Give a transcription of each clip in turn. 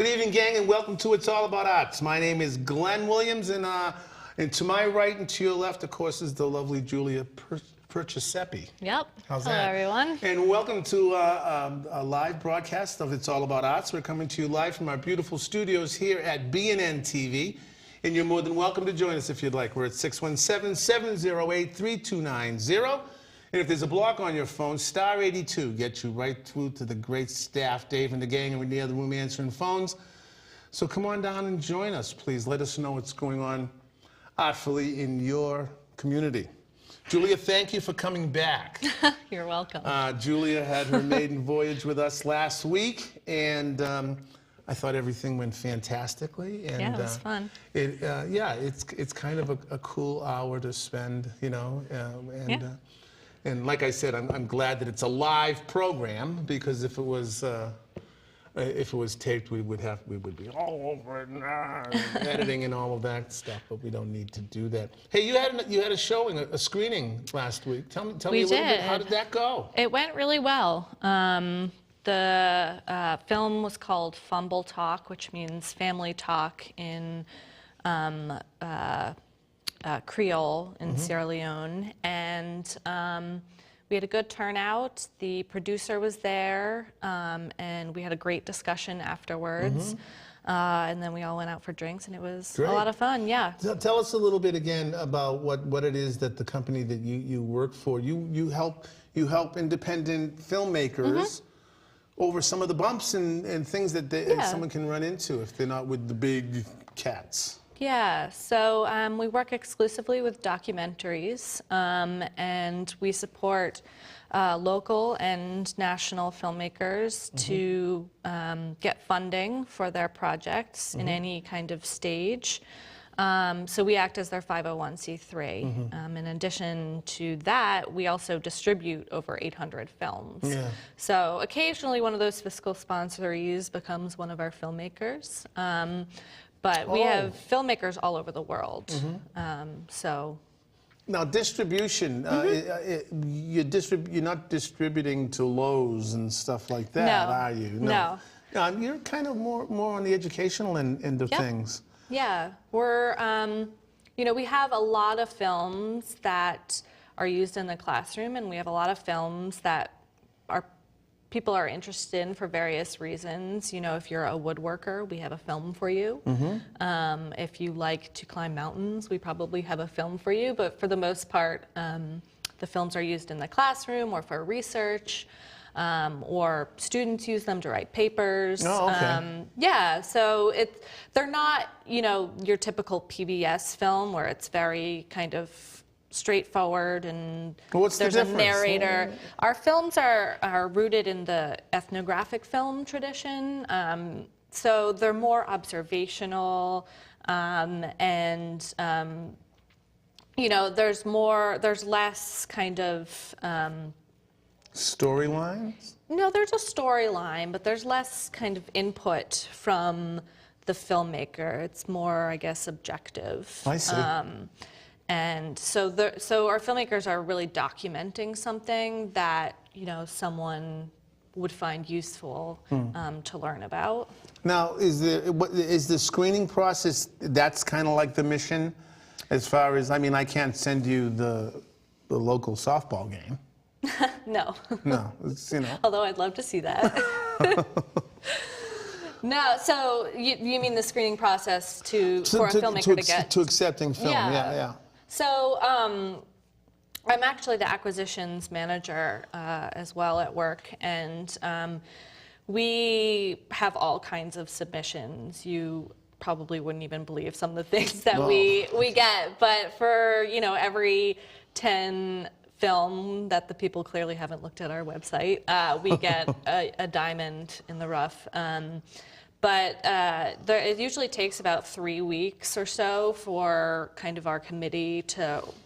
Good evening, gang, and welcome to It's All About Arts. My name is Glenn Williams, and to my right and to your left, of course, is the lovely Julia Perciasepe. Yep. How's Hello, that? everyone. And welcome to a live broadcast of It's All About Arts. We're coming to you live from our beautiful studios here at BNN-TV. And you're more than welcome to join us if you'd like. We're at 617-708-3290. And if there's a block on your phone, star 82 gets you right through to the great staff, Dave and the gang, and we're in the other room answering phones. So come on down and join us, please. Let us know what's going on artfully in your community. Julia, thank you for coming back. You're welcome. Julia had her maiden voyage with us last week, and I thought everything went fantastically. And, yeah, it was fun. Yeah, it's kind of a cool hour to spend, you know, and like I said, I'm glad that it's a live program, because if it was taped, we would be all over it and editing and all of that stuff. But we don't need to do that. Hey, you had a showing, a screening last week. Tell me a little bit. How did that go? It went really well. The film was called Fumble Talk, which means family talk in Creole in Sierra Leone, and we had a good turnout. The producer was there, and we had a great discussion afterwards. And then we all went out for drinks, and it was a lot of fun. Yeah. Tell us a little bit again about what it is that the company that you work for. You help independent filmmakers over some of the bumps and things that someone can run into if they're not with the big cats. Yeah, so we work exclusively with documentaries, and we support local and national filmmakers to get funding for their projects in any kind of stage. So we act as their 501c3. In addition to that, we also distribute over 800 films. Yeah. So occasionally one of those fiscal sponsorees becomes one of our filmmakers. But we have filmmakers all over the world. So now distribution, you're not distributing to Lowe's and stuff like that, are you? No. You're kind of more on the educational end of things. Yeah, we're you know, we have a lot of films that are used in the classroom, and we have a lot of films that people are interested in for various reasons. You know, if you're a woodworker, we have a film for you. If you like to climb mountains, we probably have a film for you. But for the most part, the films are used in the classroom or for research, or students use them to write papers. Oh, okay. Yeah, so they're not, you know, your typical PBS film where it's very kind of straightforward and there's a narrator. Our films are rooted in the ethnographic film tradition, so they're more observational, and you know, there's less kind of storylines. No, there's a storyline, but there's less kind of input from the filmmaker. It's more, I guess, objective. I see. And so our filmmakers are really documenting something that, you know, someone would find useful to learn about. Now, is the screening process, that's kind of like the mission, as far as, I mean, I can't send you the local softball game. No. No, it's, you know. Although I'd love to see that. No, so you mean the screening process for a filmmaker to get to accepting film? Yeah. So I'm actually the acquisitions manager as well at work, and we have all kinds of submissions. You probably wouldn't even believe some of the things that we get, but for, you know, every 10 film that the people clearly haven't looked at our website, we get a diamond in the rough. But it usually takes about 3 weeks or so for kind of our committee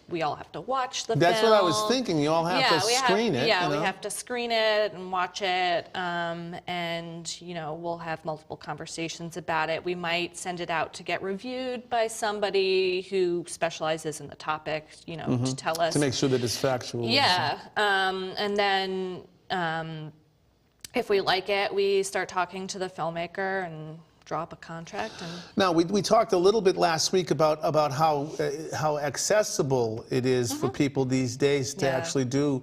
we all have to watch the film. That's what I was thinking. You all have to screen it. Yeah, you know? we have to screen it and watch it, and you know, we'll have multiple conversations about it. We might send it out to get reviewed by somebody who specializes in the topic, you know, to tell us. To make sure that it's factual. Yeah, and then if we like it, we start talking to the filmmaker and drop a contract. And Now, we talked a little bit last week about how accessible it is for people these days to actually do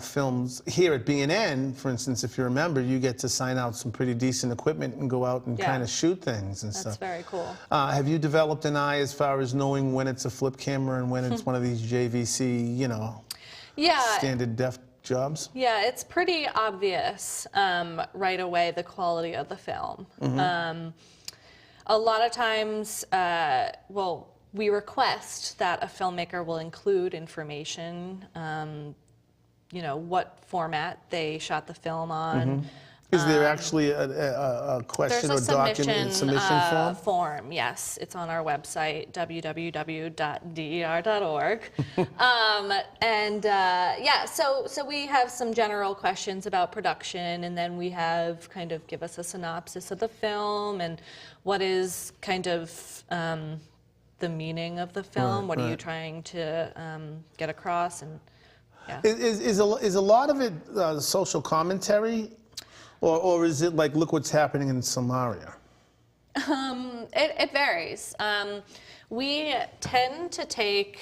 films. Here at BNN, for instance, if you remember, you get to sign out some pretty decent equipment and go out and kind of shoot things and stuff. That's very cool. Have you developed an eye as far as knowing when it's a flip camera and when it's one of these JVC, you know, standard def jobs? Yeah, it's pretty obvious right away the quality of the film. A lot of times, well, we request that a filmmaker will include information, you know, what format they shot the film on. Is there actually a question or document submission form? Yes, it's on our website, www.der.org. Yeah, so we have some general questions about production, and then we have kind of give us a synopsis of the film and what is kind of the meaning of the film. What are you trying to get across? And yeah. Is a lot of it social commentary? Or is it like, look what's happening in Somalia? It varies. We tend to take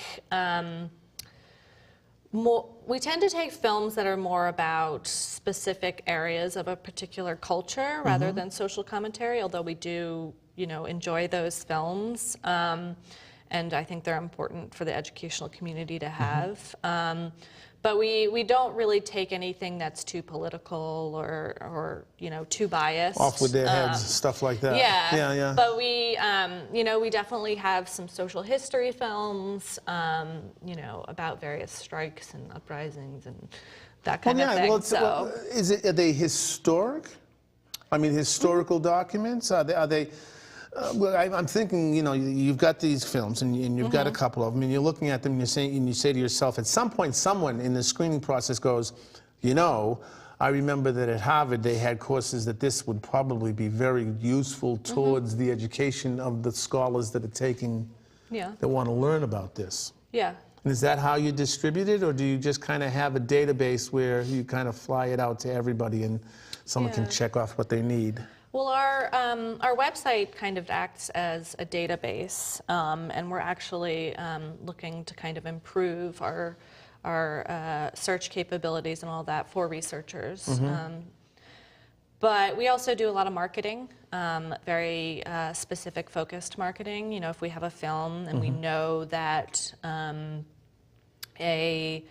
films that are more about specific areas of a particular culture rather than social commentary, although we do, you know, enjoy those films. And I think they're important for the educational community to have. But we don't really take anything that's too political or you know, too biased. Off with their heads, stuff like that. Yeah. But we, you know, we definitely have some social history films, you know, about various strikes and uprisings and that kind of thing. Well, are they historic? I mean, historical documents? Are they well, I'm thinking, you know, you've got these films, and you've got a couple of them, and you're looking at them, and you say to yourself, at some point, someone in the screening process goes, you know, I remember that at Harvard they had courses that this would probably be very useful towards the education of the scholars that are taking, that want to learn about this. Yeah. And is that how you distribute it, or do you just kind of have a database where you kind of fly it out to everybody and someone can check off what they need? Well, our website kind of acts as a database, and we're actually looking to kind of improve our search capabilities and all that for researchers. But we also do a lot of marketing, very specific focused marketing. You know, if we have a film and we know that a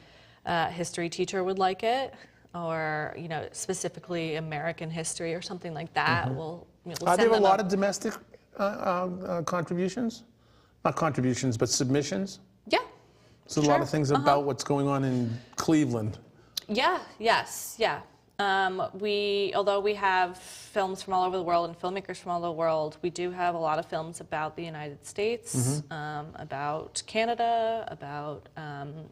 history teacher would like it, or, you know, specifically American history or something like that. We'll Are there a lot of domestic contributions? Not contributions, but submissions? Yeah. So a lot of things about what's going on in Cleveland. Yeah, yes, yeah. Although we have films from all over the world and filmmakers from all over the world, we do have a lot of films about the United States, about Canada, about,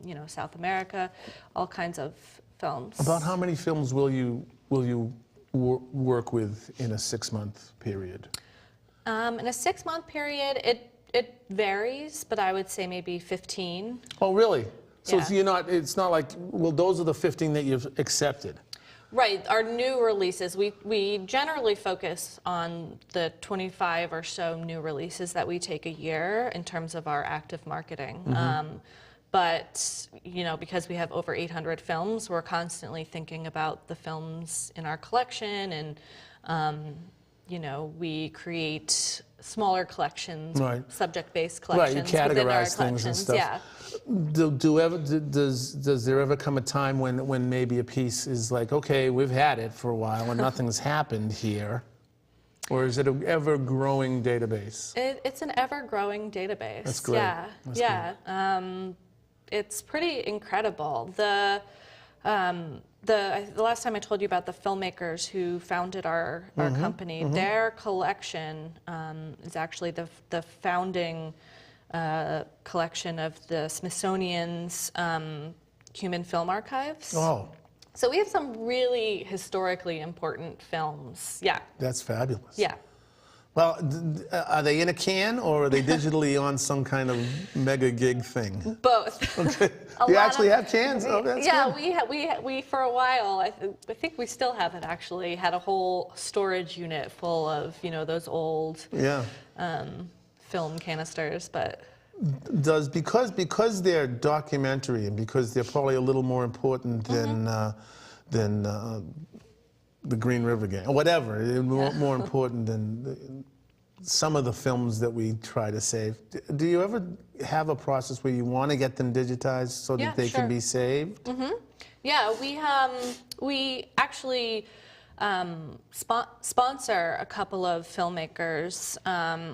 you know, South America, all kinds of films. About how many films will you work with in a 6-month period? In a 6-month period, it varies, but I would say maybe 15. Oh, really? So Yeah. it's not like, well, those are the 15 that you've accepted. Right, our new releases, we generally focus on the 25 or so new releases that we take a year in terms of our active marketing. But, you know, because we have over 800 films, we're constantly thinking about the films in our collection, and, you know, we create smaller collections, subject-based collections. Right, you categorize things and stuff. Yeah. Does there ever come a time when maybe a piece is like, okay, we've had it for a while and nothing's happened here? Or is it an ever-growing database? It's an ever-growing database. That's great. Yeah, That's yeah. It's pretty incredible. The last time I told you about the filmmakers who founded our company, their collection is actually the founding collection of the Smithsonian's Human Film Archives. Oh. So we have some really historically important films. Yeah. That's fabulous. Yeah. Well, are they in a can or are they digitally on some kind of mega gig thing? Both. Okay. You actually have cans? Oh, that's yeah, good. we for a while, I think we still have it actually, had a whole storage unit full of, you know, those old film canisters, but. Because they're documentary and because they're probably a little more important than the Green River Gang, or whatever, more important than some of the films that we try to save. Do you ever have a process where you want to get them digitized so that they can be saved? Yeah, we actually sponsor a couple of filmmakers,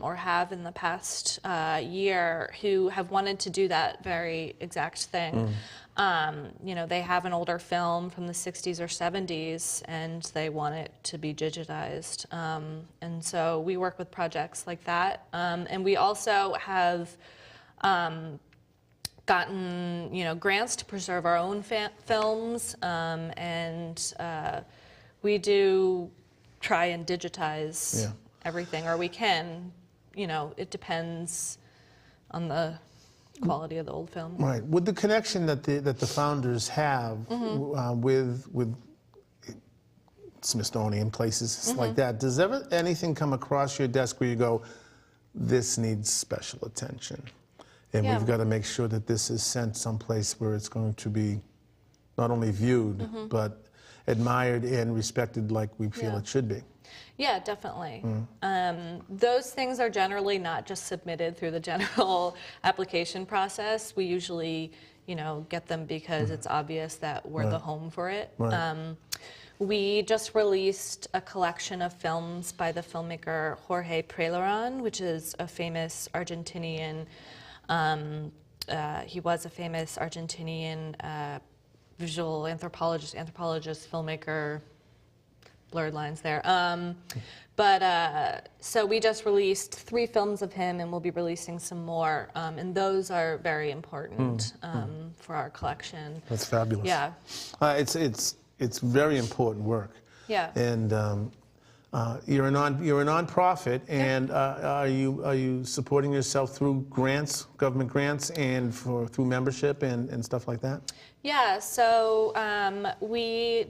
or have in the past year, who have wanted to do that very exact thing. You know, they have an older film from the 60s or 70s, and they want it to be digitized. And so we work with projects like that. And we also have gotten, you know, grants to preserve our own films, and we do try and digitize everything, or we can. You know, it depends on the quality of the old film. Right. With the connection that the founders have with Smithsonian places like that, does ever anything come across your desk where you go, this needs special attention, and we've got to make sure that this is sent someplace where it's going to be not only viewed but admired and respected like we feel it should be? Yeah, definitely. Those things are generally not just submitted through the general application process. We usually, you know, get them because it's obvious that we're the home for it. We just released a collection of films by the filmmaker Jorge Preleran, which is a famous Argentinian, he was a famous Argentinian visual anthropologist, filmmaker, blurred lines there. So we just released 3 films of him, and we'll be releasing some more. And those are very important for our collection. That's fabulous. Yeah. It's very important work. Yeah. And you're a nonprofit, and are you supporting yourself through grants, government grants, and through membership and stuff like that? Yeah, so we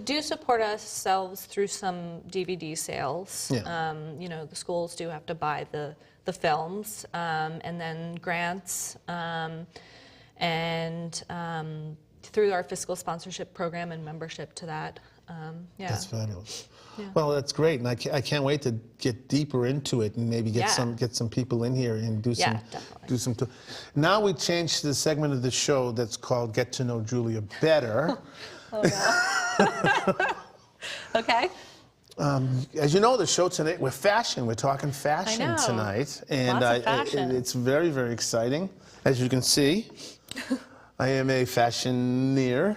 do support ourselves through some DVD sales. You know, the schools do have to buy the films, and then grants, and through our fiscal sponsorship program and membership to that. That's fabulous. Yeah. Well, that's great, and I can't wait to get deeper into it and maybe get some people in here and do some. Now we changed to the segment of the show that's called "Get to Know Julia Better." Oh, no. Okay. As you know, the show tonight, we're fashion. We're talking fashion tonight, and lots of fashion. It's very, very exciting. As you can see, I am a fashioneer.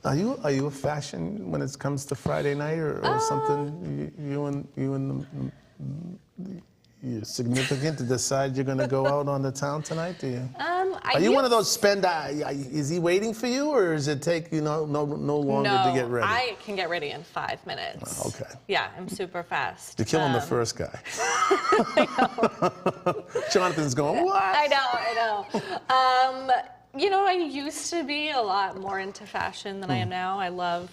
Are you a fashion when it comes to Friday night or something? You and you're significant to decide you're going to go out on the town tonight? Do you? Are you one of those is he waiting for you, or does it take you no longer to get ready? I can get ready in 5 minutes. Oh, okay. Yeah, I'm super fast. You're killing the first guy. Jonathan's going, what? I know. You know, I used to be a lot more into fashion than I am now. I love,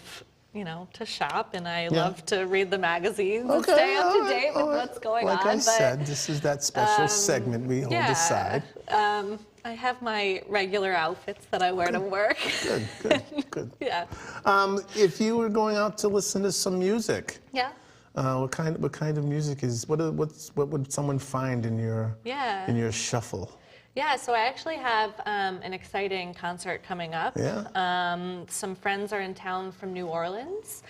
you know, to shop, and I love to read the magazines and stay up to date with what's going on. Like I said, this is that special segment we hold aside. I have my regular outfits that I wear to work. Good. Yeah. If you were going out to listen to some music, what kind of music is what would someone find in your shuffle? Yeah, so I actually have an exciting concert coming up. Some friends are in town from New Orleans.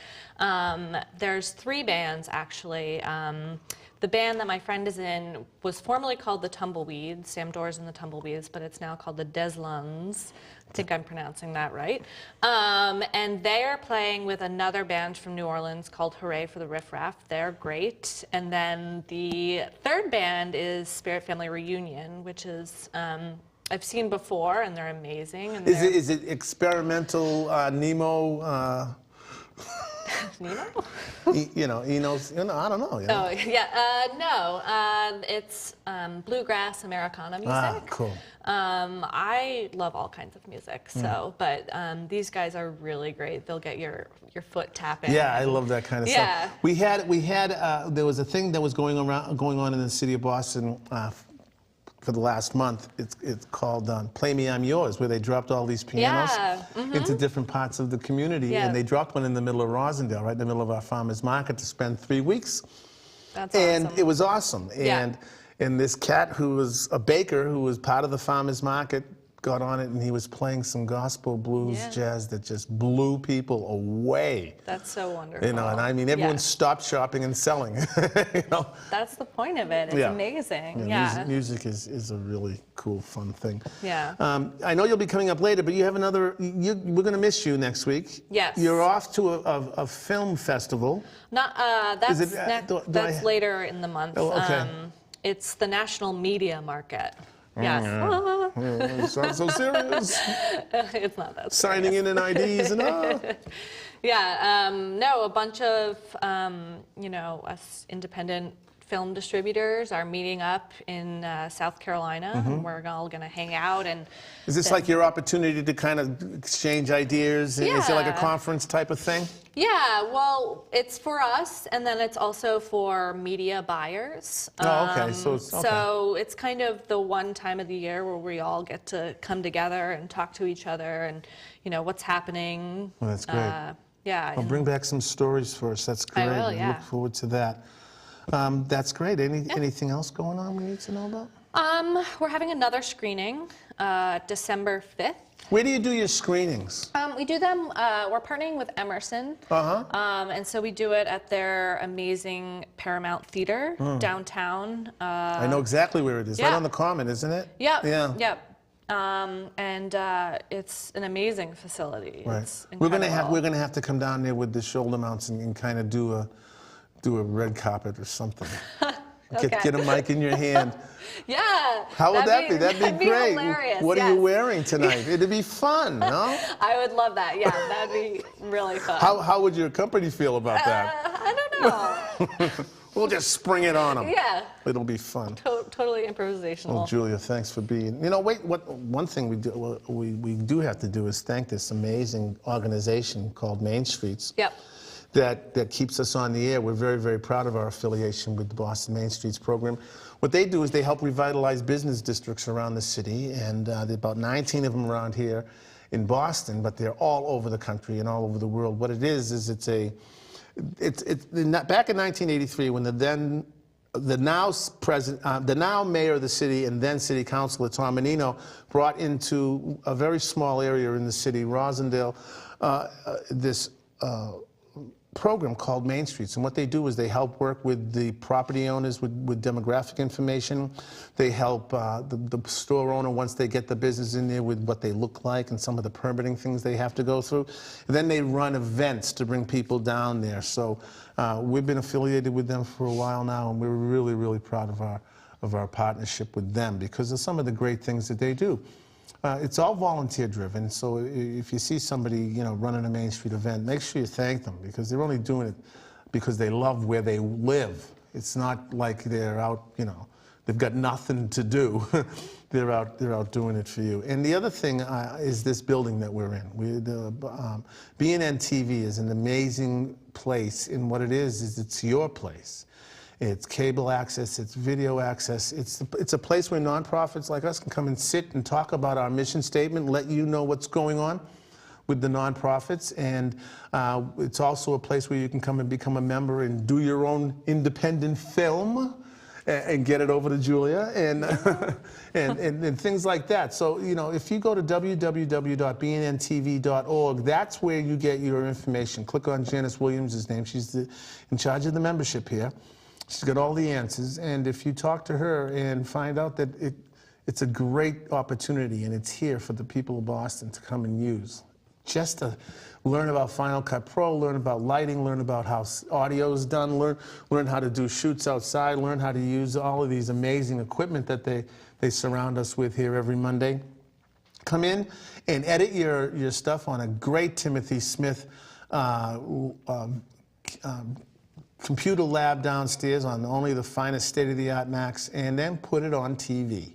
There's 3 bands, actually. The band that my friend is in was formerly called the Tumbleweeds, Sam Dorr's and the Tumbleweeds, but it's now called the Deslunds. I think I'm pronouncing that right. And they are playing with another band from New Orleans called Hooray for the Riff Raff. They're great. And then the 3rd band is Spirit Family Reunion, which is I've seen before, and they're amazing. And is it experimental Nemo? Nino? Eno's, I don't know. Oh, yeah. No, it's bluegrass Americana music. Ah, cool. I love all kinds of music, but these guys are really great. They'll get your foot tapping. Yeah, I love that kind of Yeah. stuff. There was a thing that was going on in the city of Boston for the last month. It's called Play Me, I'm Yours, where they dropped all these pianos into different parts of the community, and they dropped one in the middle of Rosendale, right in the middle of our farmers market, to spend 3 weeks. That's and awesome. it was awesome. And this cat who was a baker, who was part of the farmers market, got on it, and he was playing some gospel blues jazz that just blew people away. That's so wonderful. And I mean, everyone stopped shopping and selling. That's the point of it. It's amazing. Music is a really cool, fun thing. Yeah. I know you'll be coming up later, but you have another. We're going to miss you next week. Yes. You're off to a film festival. Not that's that's later in the month. Oh, okay. It's the National Media Market. Yes. It's not so serious. It's not that serious. Signing in IDs and no, a bunch of us independent film distributors are meeting up in South Carolina, and we're all going to hang out. And is this like your opportunity to kind of exchange ideas? Yeah. Is it like a conference type of thing? Yeah, well, it's for us, and then it's also for media buyers. Oh, okay. So it's kind of the one time of the year where we all get to come together and talk to each other, and what's happening. Well, that's great. Yeah. Well, bring back some stories for us. That's great. I will, yeah. Look forward to that. That's great. Anything else going on we need to know about? We're having another screening, December 5th. Where do you do your screenings? We do them, we're partnering with Emerson. And so we do it at their amazing Paramount Theater downtown. I know exactly where it is. Right on the Common, isn't it? Yep. Yeah. Yep. And it's an amazing facility. Right. It's We're incredible. gonna have to come down there with the shoulder mounts and kind of do a red carpet or something. Okay. Get a mic in your hand. Yeah. How would that be? That'd be great. Hilarious. What are you wearing tonight? It'd be fun, no? I would love that. Yeah, that'd be really fun. How would your company feel about that? I don't know. We'll just spring it on them. Yeah. It'll be fun. Totally improvisational. Well, Julia, thanks for being. One thing we do have to do is thank this amazing organization called Main Streets. Yep. That keeps us on the air. We're very, very proud of our affiliation with the Boston Main Streets program. What they do is they help revitalize business districts around the city, and there are about 19 of them around here in Boston, but they're all over the country and all over the world. What it is back in 1983 when the now mayor of the city and then city councilor Tom Menino brought into a very small area in the city, Rosendale, this program called Main Streets. And what they do is they help work with the property owners with demographic information. They help the store owner, once they get the business in there, with what they look like and some of the permitting things they have to go through. And then they run events to bring people down there. So we've been affiliated with them for a while now, and we're really, really proud of our partnership with them because of some of the great things that they do. It's all volunteer driven, so if you see somebody, running a Main Street event, make sure you thank them because they're only doing it because they love where they live. It's not like they're out, they've got nothing to do. They're out doing it for you. And the other thing is this building that we're in. BNN-TV is an amazing place, and what it is it's your place. It's cable access, it's video access. It's a place where nonprofits like us can come and sit and talk about our mission statement, let you know what's going on with the nonprofits. And it's also a place where you can come and become a member and do your own independent film and get it over to Julia and, and things like that. So, if you go to www.bnntv.org, that's where you get your information. Click on Janice Williams' name. She's in charge of the membership here. She's got all the answers, and if you talk to her and find out that it's a great opportunity and it's here for the people of Boston to come and use, just to learn about Final Cut Pro, learn about lighting, learn about how audio is done, learn how to do shoots outside, learn how to use all of these amazing equipment that they surround us with here every Monday. Come in and edit your stuff on a great Timothy Smith computer lab downstairs on only the finest state-of-the-art Macs, and then put it on TV.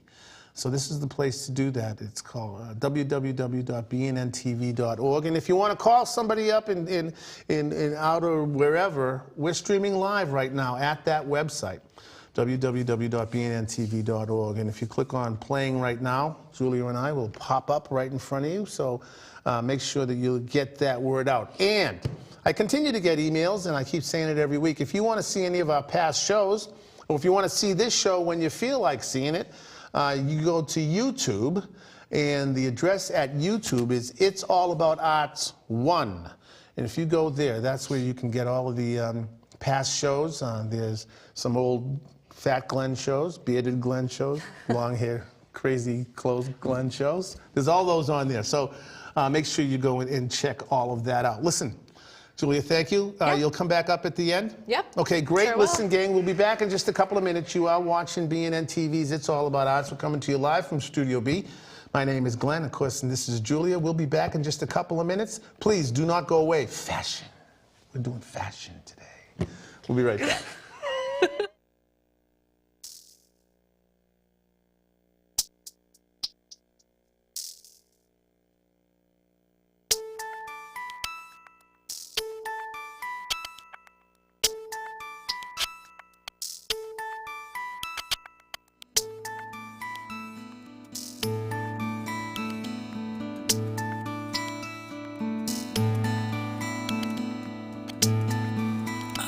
So this is the place to do that. It's called www.bnntv.org. And if you want to call somebody up in out or wherever, we're streaming live right now at that website, www.bnntv.org. And if you click on playing right now, Julia and I will pop up right in front of you. So make sure that you get that word out. And I continue to get emails, and I keep saying it every week. If you want to see any of our past shows, or if you want to see this show when you feel like seeing it, you go to YouTube, and the address at YouTube is It's All About Arts 1. And if you go there, that's where you can get all of the past shows. There's some old fat Glenn shows, bearded Glenn shows, long hair, crazy clothes Glenn shows. There's all those on there. So make sure you go and check all of that out. Listen, Julia, thank you. You'll come back up at the end? Yep. Okay, great. Sure Listen, will. gang, we'll be back in just a couple of minutes. You are watching BNN-TV's It's All About Arts. We're coming to you live from Studio B. My name is Glenn, of course, and this is Julia. We'll be back in just a couple of minutes. Please do not go away. Fashion. We're doing fashion today. We'll be right back.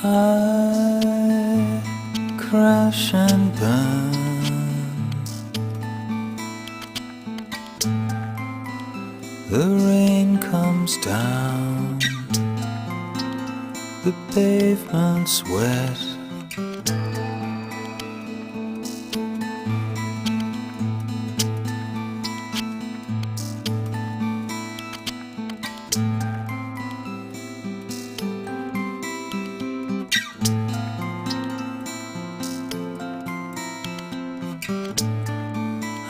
I crash and burn. The rain comes down, the pavement's wet.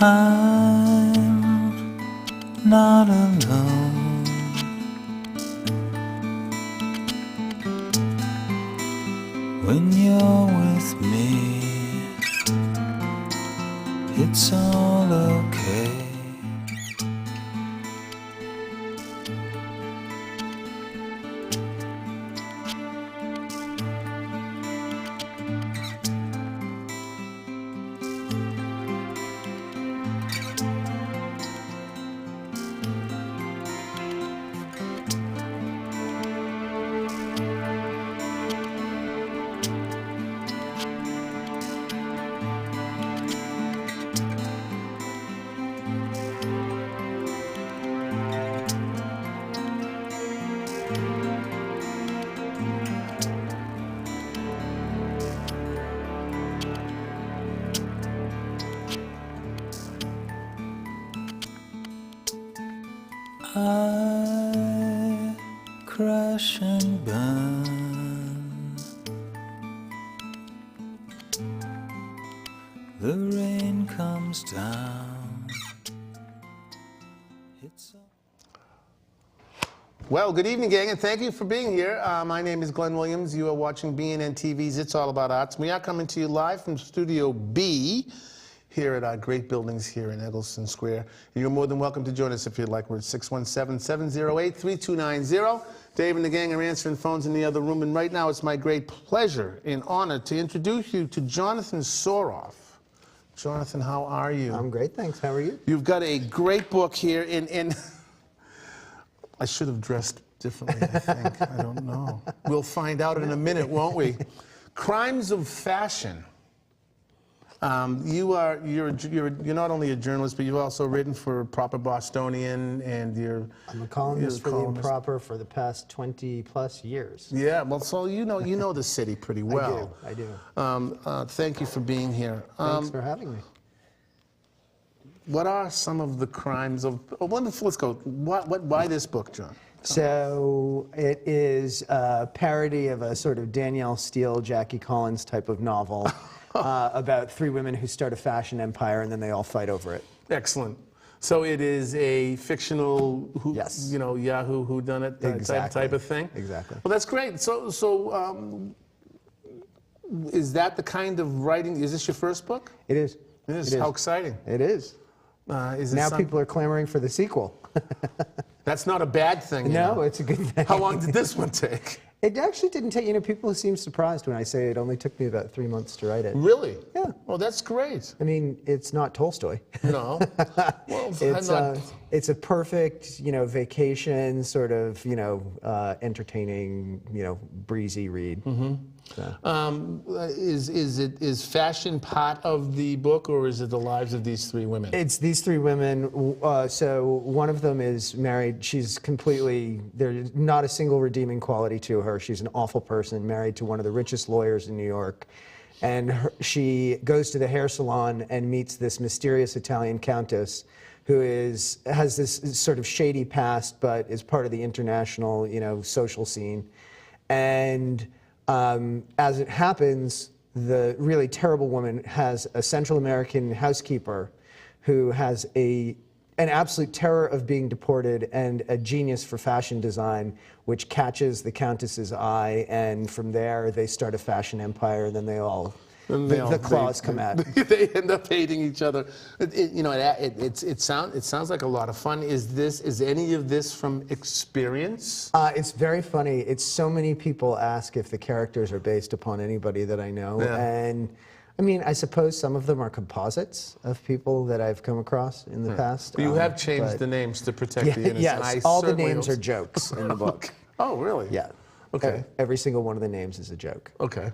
I'm not alone. When you're with me, it's all okay. I crash and burn. The rain comes down. It's Well, good evening, gang, and thank you for being here. My name is Glenn Williams. You are watching BNN-TV's It's All About Arts. We are coming to you live from Studio B here at our great buildings here in Eggleston Square. You're more than welcome to join us if you'd like. We're at 617-708-3290. Dave and the gang are answering phones in the other room, and right now it's my great pleasure and honor to introduce you to Jonathan Soroff. Jonathan, how are you? I'm great, thanks. How are you? You've got a great book here, and I should have dressed differently, I think. I don't know. We'll find out in a minute, won't we? Crimes of Fashion. You're not only a journalist, but you've also written for Proper Bostonian, and I'm a columnist for the Improper for the past 20+ years. Yeah, well, so you know the city pretty well. I do. Thank you for being here. Thanks for having me. What are some of the crimes of? Oh, let's go. Why this book, John? So it is a parody of a sort of Danielle Steele, Jackie Collins type of novel about three women who start a fashion empire and then they all fight over it. Excellent. So it is a fictional, Yes. Yahoo whodunit type of thing? Exactly. Well, that's great. So is that the kind of writing, is this your first book? It is. It is. It is. How exciting. It is. Is it Now people are clamoring for the sequel. That's not a bad thing. No, it's a good thing. How long did this one take? It actually didn't take, people seem surprised when I say it only took me about 3 months to write it. Really? Yeah. Oh, that's great. I mean, it's not Tolstoy. No. Well, It's a perfect, vacation sort of, entertaining, breezy read. Mm-hmm. So. Is fashion part of the book, or is it the lives of these three women? It's these three women. So one of them is married. She's there's not a single redeeming quality to her. She's an awful person, married to one of the richest lawyers in New York. And she goes to the hair salon and meets this mysterious Italian countess who has this sort of shady past, but is part of the international, social scene. And as it happens, the really terrible woman has a Central American housekeeper who has an absolute terror of being deported and a genius for fashion design, which catches the Countess's eye, and from there they start a fashion empire, and then the claws come out. They end up hating each other. It sounds like a lot of fun. Is any of this from experience? It's very funny. It's so many people ask if the characters are based upon anybody that I know, Yeah. and I mean, I suppose some of them are composites of people that I've come across in the past. But you have changed the names to protect the innocent. Yes, all the names are jokes in the book. Oh, really? Yeah. Okay. Every single one of the names is a joke. Okay.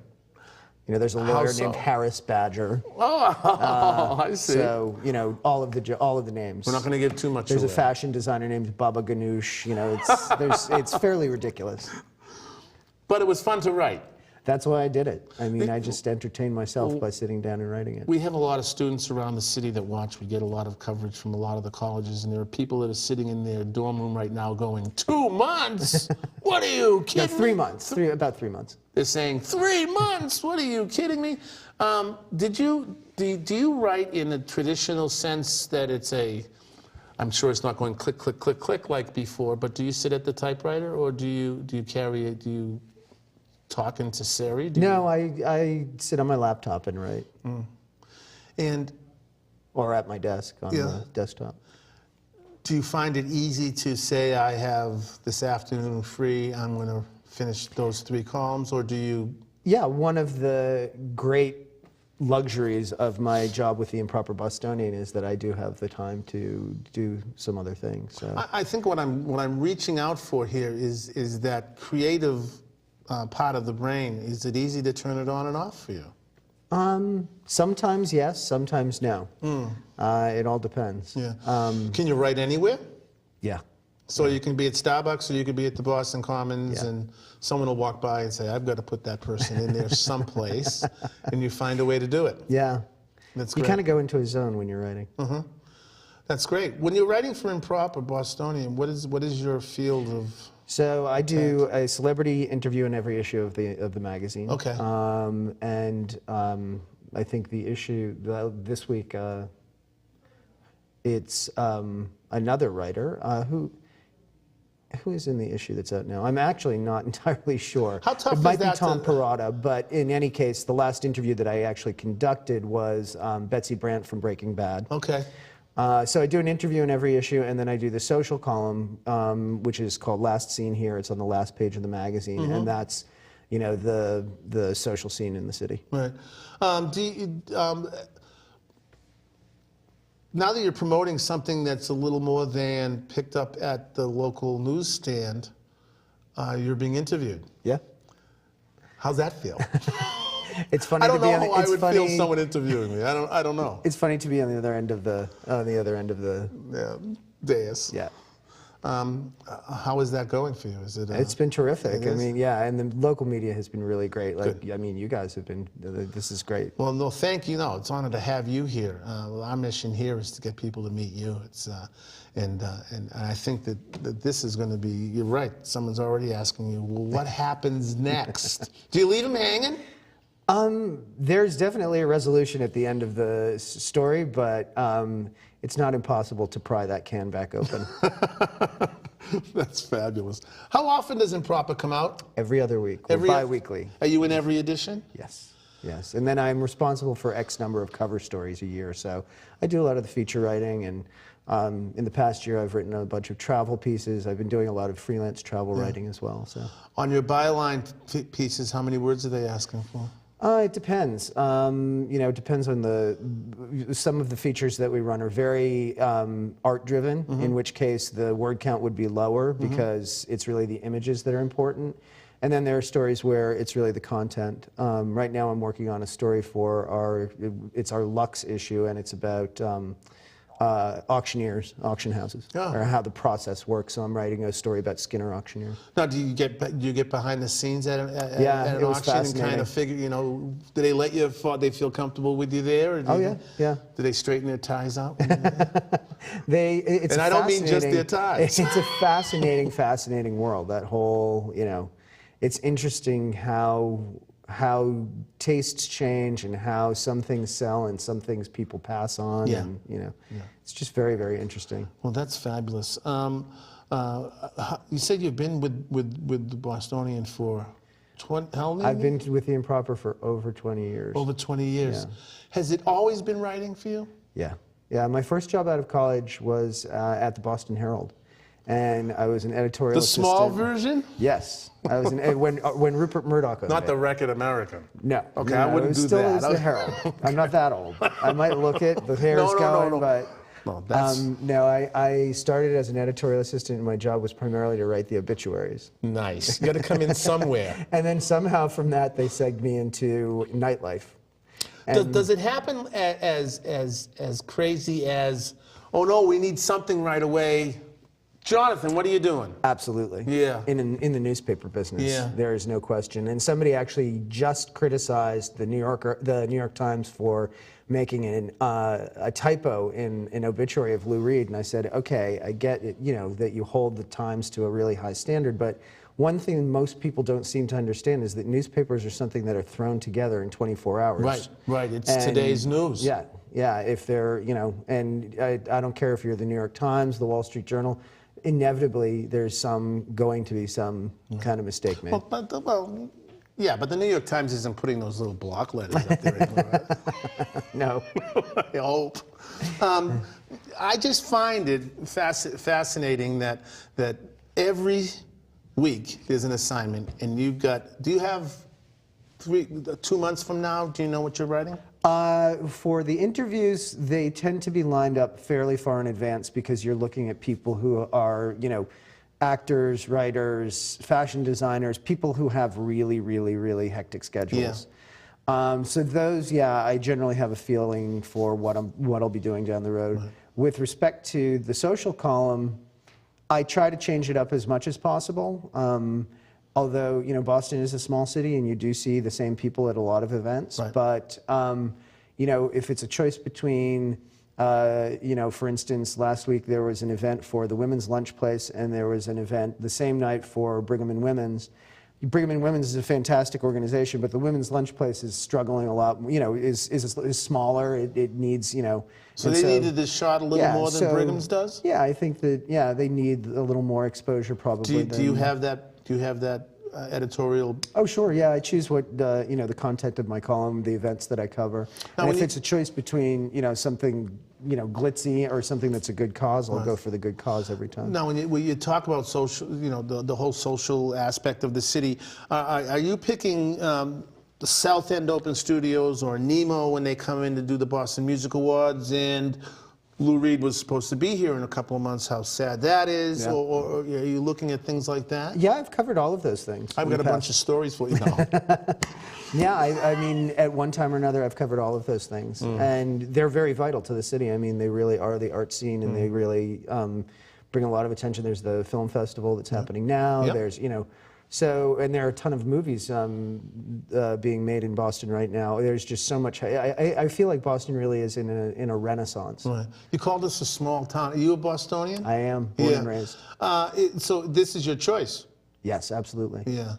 There's a lawyer named Harris Badger. Oh, I see. So, all of the names. We're not going to give too much There's away. a fashion designer named Baba Ganoush. It's fairly ridiculous. But it was fun to write. That's why I did it. I mean, I just entertained myself by sitting down and writing it. We have a lot of students around the city that watch. We get a lot of coverage from a lot of the colleges, and there are people that are sitting in their dorm room right now going, 2 months? What are you kidding No, 3 me? months. About 3 months. They're saying, 3 months? What are you kidding me? Do you write in a traditional sense that I'm sure it's not going click, click, click, click like before, but do you sit at the typewriter, or do you talk into Siri? No, I sit on my laptop and write. And or at my desk on the desktop. Do you find it easy to say, I have this afternoon free, I'm going to finish those 3 columns, or do you? Yeah, one of the great luxuries of my job with the Improper Bostonian is that I do have the time to do some other things. So. I think what I'm reaching out for here is that creative part of the brain. Is it easy to turn it on and off for you? Sometimes yes, sometimes no. It all depends. Yeah. Can you write anywhere? Yeah. So you can be at Starbucks, or you could be at the Boston Commons, Yeah. and someone will walk by and say, I've got to put that person in there someplace, and you find a way to do it. Yeah. That's You great. kind of go into a zone when you're writing. That's great. When you're writing for Improper Bostonian, what is your field of? So I do a celebrity interview in every issue of the magazine. Okay. I think the issue this week, it's another writer who is in the issue that's out now. I'm actually not entirely sure. How tough it is might that be Tom to- Perrotta, but in any case, the last interview that I actually conducted was Betsy Brandt from Breaking Bad. Okay. So I do an interview in every issue, and then I do the social column, which is called Last Scene Here. It's on the last page of the magazine, and that's, the social scene in the city. Right. Now that you're promoting something that's a little more than picked up at the local newsstand, you're being interviewed. Yeah. How's that feel? It's funny I don't to be know on how I it's would funny, feel someone interviewing me. I don't know. It's funny to be on the other end of the Yeah, dais. yeah. How is that going for you? Is it? It's been terrific. it I is? mean, yeah, and the local media has been really great. Like, Good. I mean, you guys have been. This is great. Well, no, thank you. No, it's an honor to have you here. Our mission here is to get people to meet you. It's and I think that this is going to be. You're right. Someone's already asking you, well, what happens next? Do you leave them hanging? There's definitely a resolution at the end of the story, but it's not impossible to pry that can back open. That's fabulous. How often does Improper come out? Every other week, bi-weekly. Are you in every edition? Yes, yes. And then I'm responsible for X number of cover stories a year. So I do a lot of the feature writing, and in the past year I've written a bunch of travel pieces. I've been doing a lot of freelance travel writing as well. So on your byline pieces, how many words are they asking for? It depends. It depends on some of the features that we run are very art-driven, in which case the word count would be lower because it's really the images that are important. And then there are stories where it's really the content. Right now I'm working on a story for our Lux issue, and it's about auctioneers, auction houses, or how the process works. So I'm writing a story about Skinner auctioneers. Now, do you get behind the scenes at an it was auction and kind of figure, do they let you, they feel comfortable with you there? Or yeah. Do they straighten their ties out? It's and I don't mean just their ties. It's a fascinating world, that whole, it's interesting how tastes change and how some things sell and some things people pass on. And, it's just very, very interesting. Well, that's fabulous. You said you've been with the Bostonian for 20, how long? I've been with the Improper for over 20 years. Over 20 years. Yeah. Has it always been writing for you? Yeah. Yeah, my first job out of college was at the Boston Herald. And I was an editorial assistant. The small version? Yes. I was when Rupert Murdoch owned Not it. the Record American. No. Okay, no, I wouldn't do still that. Is the Herald. I'm not that old. I might look it. The hair is going, but no. I started as an editorial assistant, and my job was primarily to write the obituaries. Nice. You got to come in somewhere. And then somehow from that they segged me into nightlife. Does it happen as crazy as, oh no, we need something right away? Jonathan, what are you doing? Absolutely. Yeah. In the newspaper business, there is no question. And somebody actually just criticized the New York Times for making a typo in an obituary of Lou Reed, and I said, okay, I get it, that you hold the Times to a really high standard, but one thing most people don't seem to understand is that newspapers are something that are thrown together in 24 hours. Right. It's today's news. Yeah. If they're, and I don't care if you're the New York Times, the Wall Street Journal. Inevitably, there's going to be some kind of mistake made. But the New York Times isn't putting those little block letters up there anymore, right? No. I hope. I just find it fascinating that every week there's an assignment, and do you have 2 months from now, do you know what you're writing? For the interviews, they tend to be lined up fairly far in advance because you're looking at people who are, actors, writers, fashion designers, people who have really, really, really hectic schedules. So those, I generally have a feeling for what I'll be doing down the road. Right. With respect to the social column, I try to change it up as much as possible. Although, Boston is a small city and you do see the same people at a lot of events. Right. But, if it's a choice between, for instance, last week there was an event for the Women's Lunch Place, and there was an event the same night for Brigham and Women's. Brigham and Women's is a fantastic organization, but the Women's Lunch Place is struggling a lot, is smaller. It needs, So they needed this shot a little more than Brigham's does? Yeah, I think that, they need a little more exposure probably. Do you have that editorial? Oh, sure, yeah. I choose what, the content of my column, the events that I cover. Now, and if it's a choice between, something, glitzy or something that's a good cause, I'll go for the good cause every time. Now, when you talk about social, the whole social aspect of the city, are you picking the South End Open Studios or Nemo when they come in to do the Boston Music Awards, and Lou Reed was supposed to be here in a couple of months, how sad that is, or are you looking at things like that? Yeah, I've covered all of those things. I've got a bunch of stories for you now. Yeah, I mean, at one time or another, I've covered all of those things. And they're very vital to the city. I mean, they really are the art scene, and they really bring a lot of attention. There's the film festival that's happening now. There's, and there are a ton of movies being made in Boston right now. There's just so much. I feel like Boston really is in a renaissance. Right. You called this a small town. Are you a Bostonian? I am, born and raised. So this is your choice? Yes, absolutely. Yeah.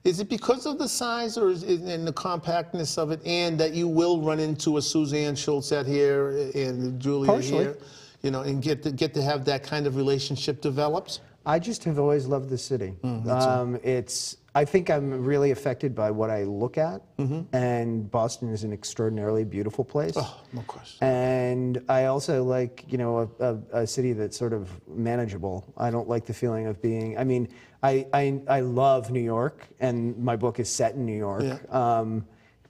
Is it because of the size or and the compactness of it, and that you will run into a Suzanne Schultz out here and Julia here? you know, and get to have that kind of relationship developed? I just have always loved the city. I think I'm really affected by what I look at, and Boston is an extraordinarily beautiful place. Oh, no question. And I also like, you know, a city that's sort of manageable. I don't like the feeling of being, I mean, I love New York, and my book is set in New York. Yeah.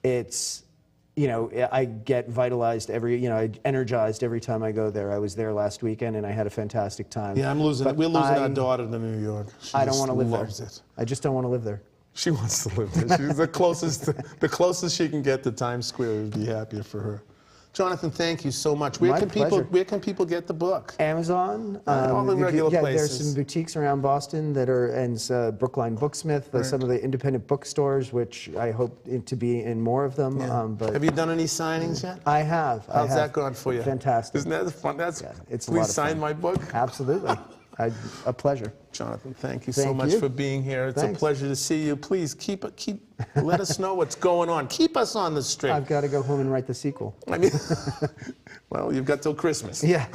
It's, you know, I get vitalized energized every time I go there. I was there last weekend, and I had a fantastic time. Yeah, we're losing our daughter to New York. I don't want to live there. Loves it. I just don't want to live there. She wants to live there. She's the closest she can get to Times Square would be happier for her. Jonathan, thank you so much. Where can people get the book? Amazon. All the regular places. There's some boutiques around Boston that are, and Brookline Booksmith, some of the independent bookstores, which I hope to be in more of them. Yeah. But have you done any signings yet? I have. How's that going for you? Fantastic. Isn't that fun? It's a lot please of sign fun. my book. Absolutely. A pleasure. Jonathan, thank you so Thank much you. for being here. It's Thanks. a pleasure to see you. Please let us know what's going on. Keep us on the straight. I've got to go home and write the sequel. I mean, well, you've got till Christmas. Yeah.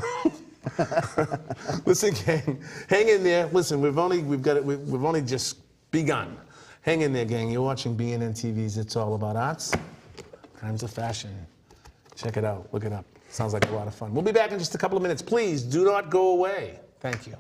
Listen, gang, hang in there. Listen, we've only just begun. Hang in there, gang. You're watching BNN-TV's It's All About Arts. Times of Fashion. Check it out. Look it up. Sounds like a lot of fun. We'll be back in just a couple of minutes. Please do not go away. Thank you.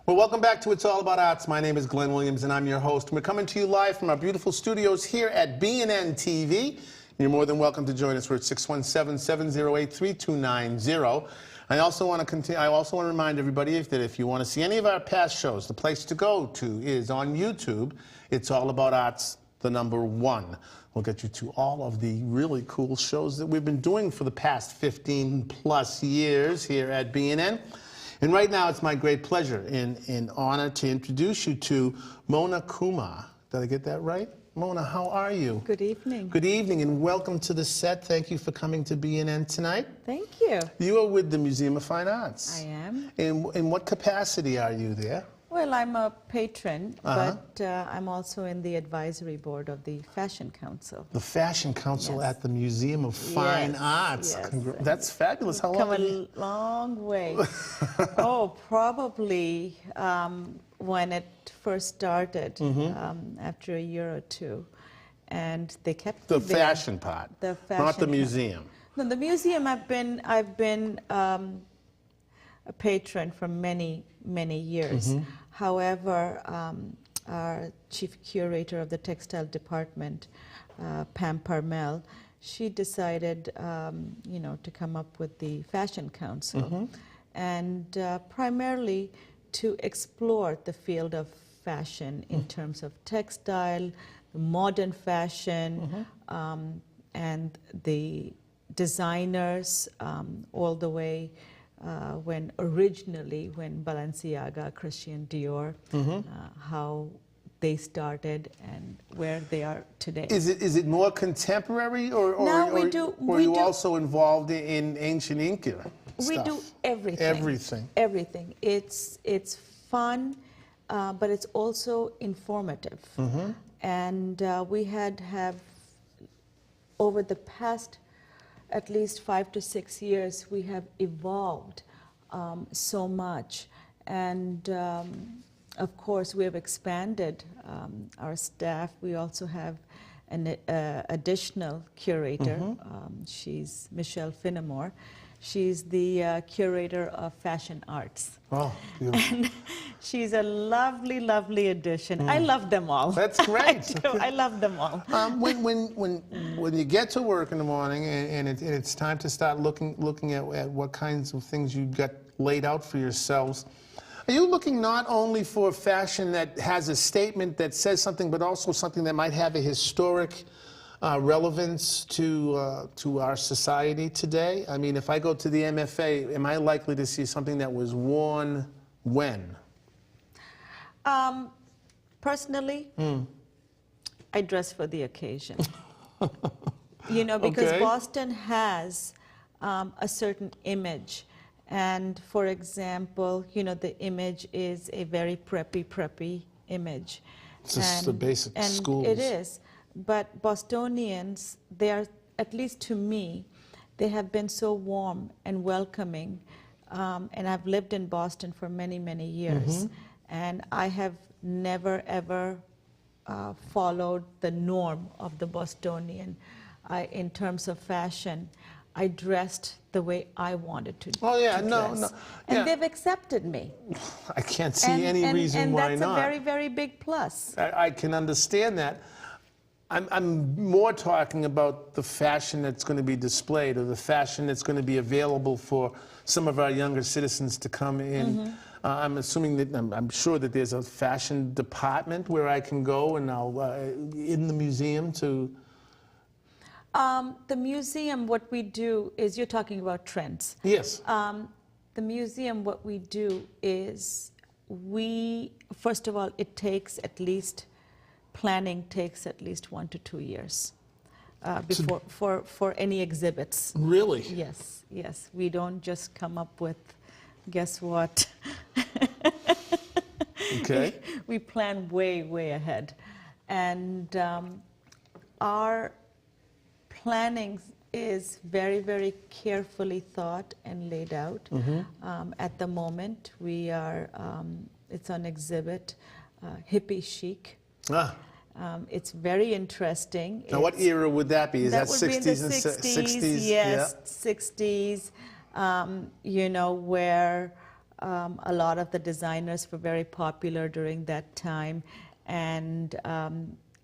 Well, welcome back to It's All About Arts. My name is Glenn Williams, and I'm your host. We're coming to you live from our beautiful studios here at BNN-TV. You're more than welcome to join us. We're at 617-708-3290. I also want to remind everybody that if you want to see any of our past shows, the place to go to is on YouTube. It's All About Arts, the #1. We'll get you to all of the really cool shows that we've been doing for the past 15 plus years here at BNN. And right now, it's my great pleasure and honor to introduce you to Mona Kumar. Did I get that right? Mona, how are you? Good evening. Good evening and welcome to the set. Thank you for coming to BNN tonight. Thank you. You are with the Museum of Fine Arts. I am. In what capacity are you there? Well, I'm a patron, but I'm also in the advisory board of the Fashion Council. The Fashion Council Yes. at the Museum of Fine Yes, Arts. yes. That's fabulous. How long Come have you... a long way. Oh, probably when it first started, after a year or two. And they kept The me there. fashion part, The not fashion the part. museum. No, the museum, I've been a patron for many years. However, our chief curator of the textile department, Pam Parmel, she decided, to come up with the Fashion Council, and primarily to explore the field of fashion in terms of textile, modern fashion, and the designers, all the way when Balenciaga, Christian Dior, how they started and where they are today. Is it more contemporary, or No, or are you also involved in ancient Inca stuff? We do everything. Everything. Everything. It's fun, but it's also informative. And we have over the past at least 5 to 6 years, we have evolved so much. And of course, we have expanded our staff. We also have an additional curator. She's Michelle Finnemore. She's the curator of fashion arts. Oh, beautiful. And she's a lovely, lovely addition. I love them all. That's great. I do. I love them all. When you get to work in the morning and it's time to start looking at what kinds of things you've got laid out for yourselves, are you looking not only for fashion that has a statement that says something, but also something that might have a historic relevance to our society today? I mean, if I go to the MFA, am I likely to see something that was worn when? Personally, I dress for the occasion. Because Okay. Boston has a certain image. And for example, the image is a very preppy image. It's just the basic and schools. It is. But Bostonians, they are, at least to me, they have been so warm and welcoming. And I've lived in Boston for many years. And I have never, ever followed the norm of the Bostonian. In terms of fashion, I dressed the way I wanted to. Oh yeah, to no. dress. Yeah. And they've accepted me. I can't see any reason why not. And that's a very, very big plus. I can understand that. I'm more talking about the fashion that's going to be displayed, or the fashion that's going to be available for some of our younger citizens to come in. I'm assuming that, I'm sure that there's a fashion department where I can go and I'll, in the museum to... The museum, what we do is, you're talking about trends. Yes. The museum, what we do is, first of all, planning takes at least 1 to 2 years for any exhibits. Really? Yes. We don't just come up with, guess what? Okay. We plan way ahead. And our planning is very carefully thought and laid out. At the moment, we are, it's on exhibit, hippie chic. It's very interesting. Now, what era would that be? Is that would be 60s in the and 60s? Yes, Yeah. 60s, where a lot of the designers were very popular during that time, and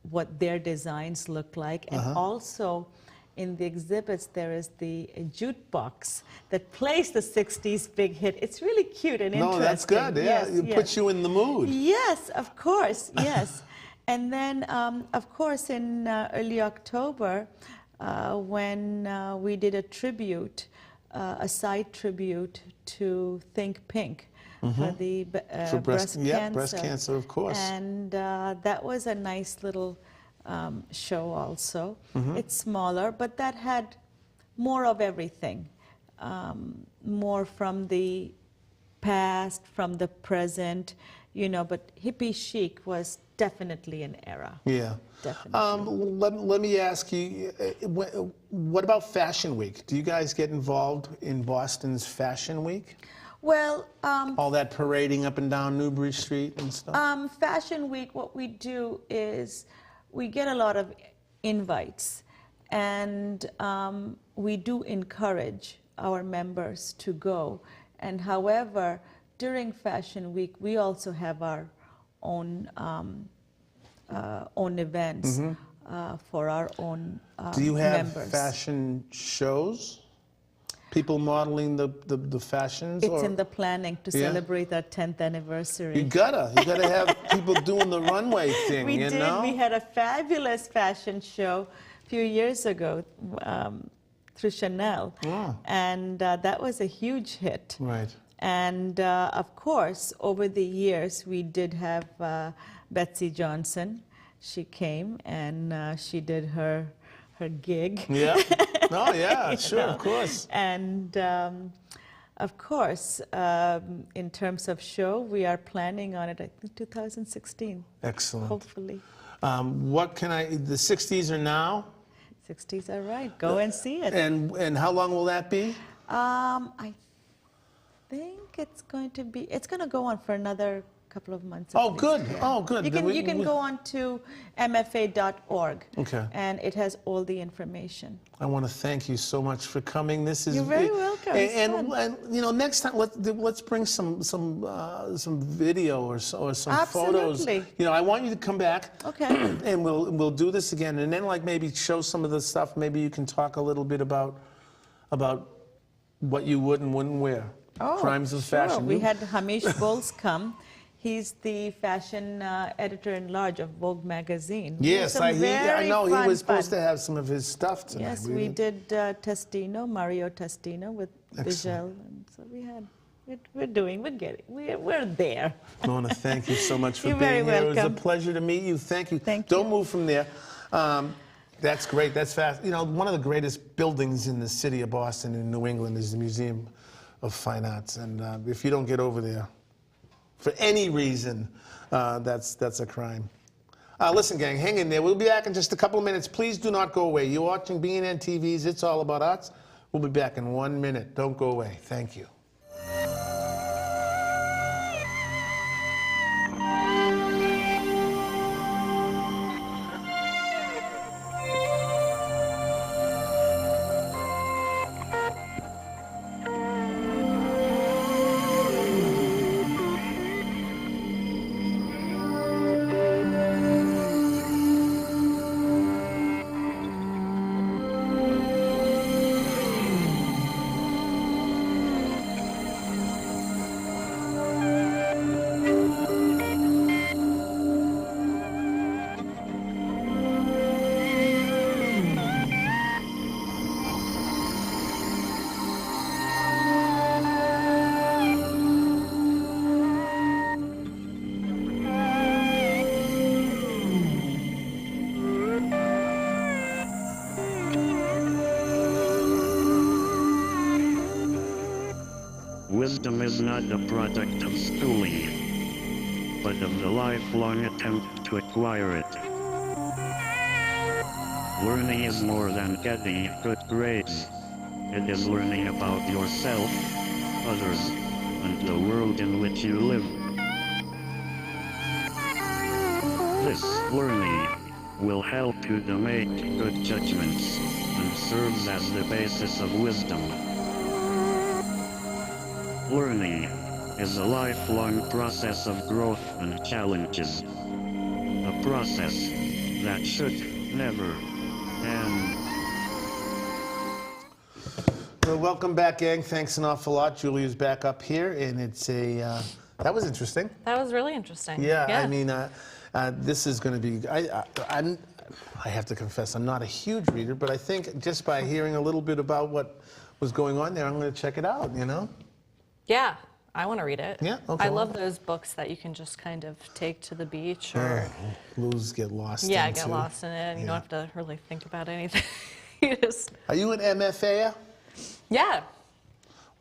what their designs look like. And also, in the exhibits, there is the jukebox that plays the 60s big hit. It's really cute and interesting. No, that's good. Yeah, it puts you in the mood. Yes, of course, yes. And then, of course, in early October, when we did a tribute, a side tribute to Think Pink for the For breast cancer. Yeah, breast cancer, of course. And that was a nice little show also. It's smaller, but that had more of everything, more from the past, from the present, you know, but hippie chic was definitely an era. Yeah. Definitely. Let me ask you, what about Fashion Week? Do you guys get involved in Boston's Fashion Week? Well, All that parading up and down Newbury Street and stuff? Fashion Week, what we do is we get a lot of invites, and we do encourage our members to go. And however, during Fashion Week, we also have our own events for our own Do you have members. fashion shows? People modeling the fashions? It's or? in the planning to Yeah. celebrate our 10th anniversary. You gotta have people doing the runway thing, We you did. know? We had a fabulous fashion show a few years ago through Chanel, and that was a huge hit. Right. And of course, over the years, we did have Betsy Johnson. She came and she did her gig. Yeah. Oh, yeah, You sure, know. of course. And of course, in terms of show, we are planning on it, I think, 2016, Excellent. hopefully. What can the 60s are now? 60s are right. Go and see it. And how long will that be? I think it's going to go on for another couple of months. at Oh, least, good. yeah. Oh, good. You Then can, you can go on to mfa.org. Okay. And it has all the information. I want to thank you so much for coming. This is You're very welcome. It's And you know, next time let's bring some video or some photos. Absolutely. You know, I want you to come back. Okay. And we'll do this again, and then like maybe show some of the stuff. Maybe you can talk a little bit about what you would and wouldn't wear. Oh, Crimes of sure. fashion. We had Hamish Bowles come. He's the fashion editor-in-large of Vogue magazine. We had Yes, some I very know he fun, was supposed fun. to have some of his stuff tonight. Yes, we did Testino, Mario Testino with Bijel. And so we're there. I want to thank you so much for You're being very here. It was a welcome. pleasure to meet you. Thank you. Thank you. Don't move from there. That's great. That's fast. You know, one of the greatest buildings in the city of Boston in New England is the Museum of Fine Arts. And if you don't get over there for any reason, that's a crime. Listen, gang, hang in there. We'll be back in just a couple of minutes. Please do not go away. You're watching BNN-TV's It's All About Arts. We'll be back in 1 minute. Don't go away. Thank you. Wisdom is not a product of schooling, but of the lifelong attempt to acquire it. Learning is more than getting good grades. It is learning about yourself, others, and the world in which you live. This learning will help you to make good judgments and serves as the basis of wisdom. Learning is a lifelong process of growth and challenges. A process that should never end. Well, welcome back, gang. Thanks an awful lot. Julia's back up here, and it's that was interesting. That was really interesting. Yeah, I mean, this is going to be. I have to confess, I'm not a huge reader, but I think just by hearing a little bit about what was going on there, I'm going to check it out. You know. Yeah, I want to read it. Yeah, okay. I love those books that you can just kind of take to the beach or Get lost yeah, into. get lost in it. And you Yeah. don't have to really think about anything. You just Are you an MFA? yeah.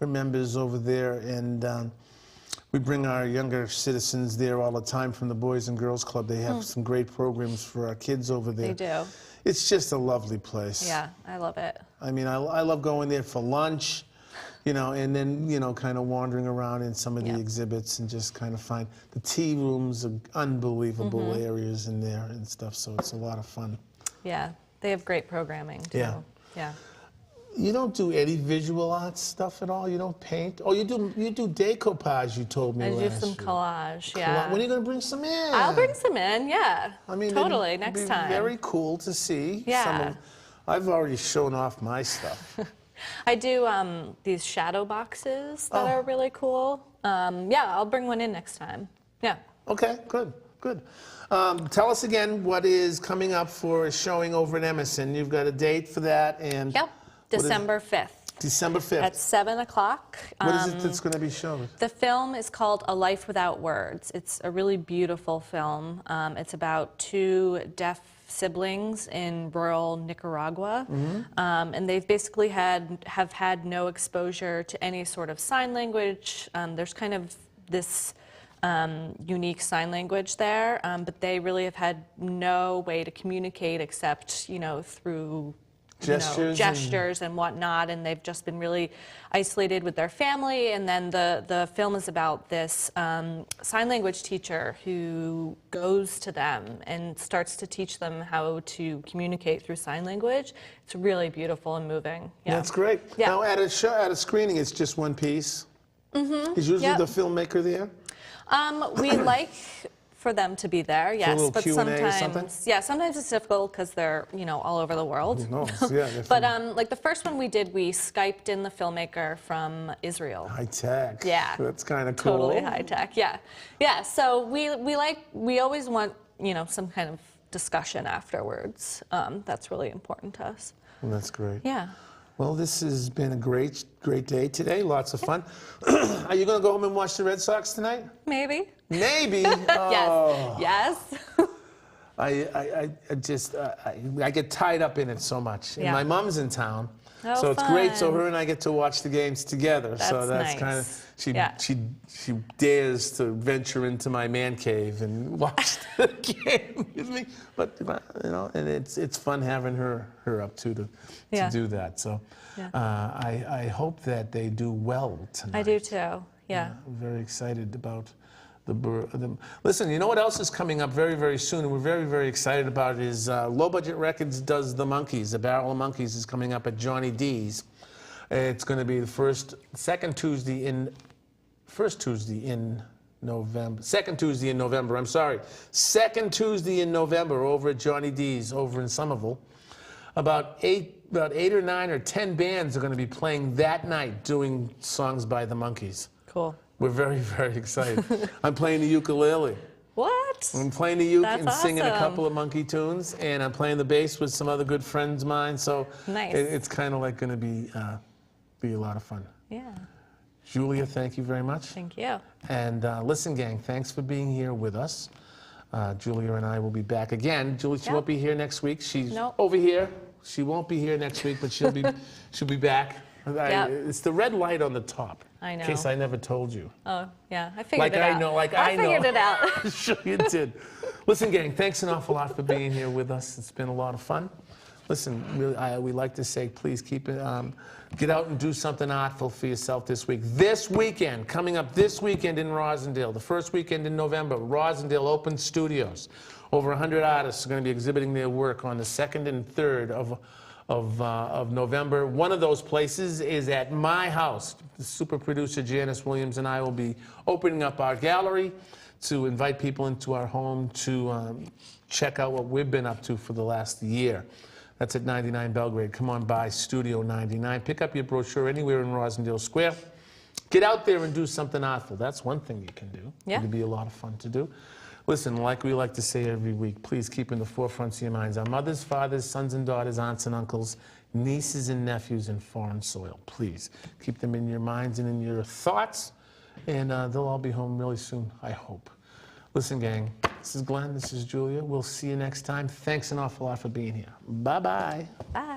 We're members over there, and we bring our younger citizens there all the time from the Boys and Girls Club. They have some great programs for our kids over there. They do. It's just a lovely place. Yeah, I love it. I mean, I love going there for lunch, you know, and then, you know, kind of wandering around in some of the Yeah. exhibits and just kind of find the tea rooms are unbelievable areas in there and stuff, so it's a lot of fun. Yeah, they have great programming too. Yeah. Yeah. You don't do any visual arts stuff at all? You don't paint? Oh, you do decoupage, you told me I last do some year. collage. Yeah. When are you going to bring some in? I'll bring some in. Yeah. I mean, totally it'd next be time. very cool to see. Yeah. Some of, I've already shown off my stuff. I do these shadow boxes that Oh. are really cool. Yeah, I'll bring one in next time. Yeah. Okay, good, good. Tell us again what is coming up for a showing over at Emerson. You've got a date for that, and Yep. what is it? December 5th December 5th. at 7 o'clock. What is it that's going to be shown? The film is called A Life Without Words. It's a really beautiful film. It's about two deaf siblings in rural Nicaragua, and they've basically have had no exposure to any sort of sign language. There's kind of this unique sign language there, but they really have had no way to communicate except, you know, through gestures and whatnot, and they've just been really isolated with their family. And then the film is about this sign language teacher who goes to them and starts to teach them how to communicate through sign language. It's really beautiful and moving. Yeah. That's great. Yeah. Now, at a screening, it's just one piece. Is usually Yep. the filmmaker there? We like for them to be there, yes, little but Q&A or something? sometimes, yeah, sometimes it's difficult because they're, you know, all over the world. Who knows? Yeah, they're But from like the first one we did, we Skyped in the filmmaker from Israel. high tech. Yeah. That's kind of cool. Totally high tech, yeah. Yeah, so we always want, you know, some kind of discussion afterwards. That's really important to us. Well, that's great. Yeah. Well, this has been a great day today. Lots of fun. Are you going to go home and watch the Red Sox tonight? Maybe. Maybe. Oh. Yes. I just I get tied up in it so much. And Yeah. my mom's in town, Oh, so it's great. So fun. her and I get to watch the games together. So That's that's kind nice. of she Yeah. she dares to venture into my man cave and watch the game with me. But you know, and it's fun having her up to Yeah. do that. So Yeah. I hope that they do well tonight. I do too. Yeah. I'm very excited about the. Listen, you know what else is coming up very, very soon, and we're very, very excited about it, is Low Budget Records does The Monkeys. The Barrel of Monkeys is coming up at Johnny D's. It's going to be the second Tuesday in November. Second Tuesday in November, I'm sorry. Second Tuesday in November over at Johnny D's over in Somerville. About eight or 9 or 10 bands are going to be playing that night doing songs by the Monkeys. Cool. We're very, very excited. I'm playing the ukulele. What? I'm playing the uke That's and singing a awesome. couple of monkey tunes, and I'm playing the bass with some other good friends of mine. So Nice. it's kind of like going to be a lot of fun. Yeah. Julia, thank you very much. Thank you. And listen, gang, thanks for being here with us. Julia and I will be back again. Julia, she Yeah. won't be here next week. She's Nope. over here. She won't be here next week, but she'll be back. Yep. It's the red light on the top. I know. In case I never told you. Oh, yeah. I figured Like it I out. know, like I I know. figured it out. Sure you did. Listen, gang, thanks an awful lot for being here with us. It's been a lot of fun. Listen, we like to say, please keep it. Get out and do something artful for yourself this week. This weekend, coming up this weekend in Rosendale, the first weekend in November, Rosendale Open Studios. Over 100 artists are going to be exhibiting their work on the 2nd and 3rd of November. One of those places is at my house. The super producer Janice Williams and I will be opening up our gallery to invite people into our home to check out what we've been up to for the last year. That's at 99 Belgrade. Come on by, Studio 99. Pick up your brochure anywhere in Rosendale Square. Get out there and do something artful. That's one thing you can do. Yeah. It'll be a lot of fun to do. Listen, like we like to say every week, please keep in the forefront of your minds our mothers, fathers, sons and daughters, aunts and uncles, nieces and nephews in foreign soil. Please keep them in your minds and in your thoughts. And they'll all be home really soon, I hope. Listen, gang, this is Glenn, this is Julia. We'll see you next time. Thanks an awful lot for being here. Bye-bye. Bye.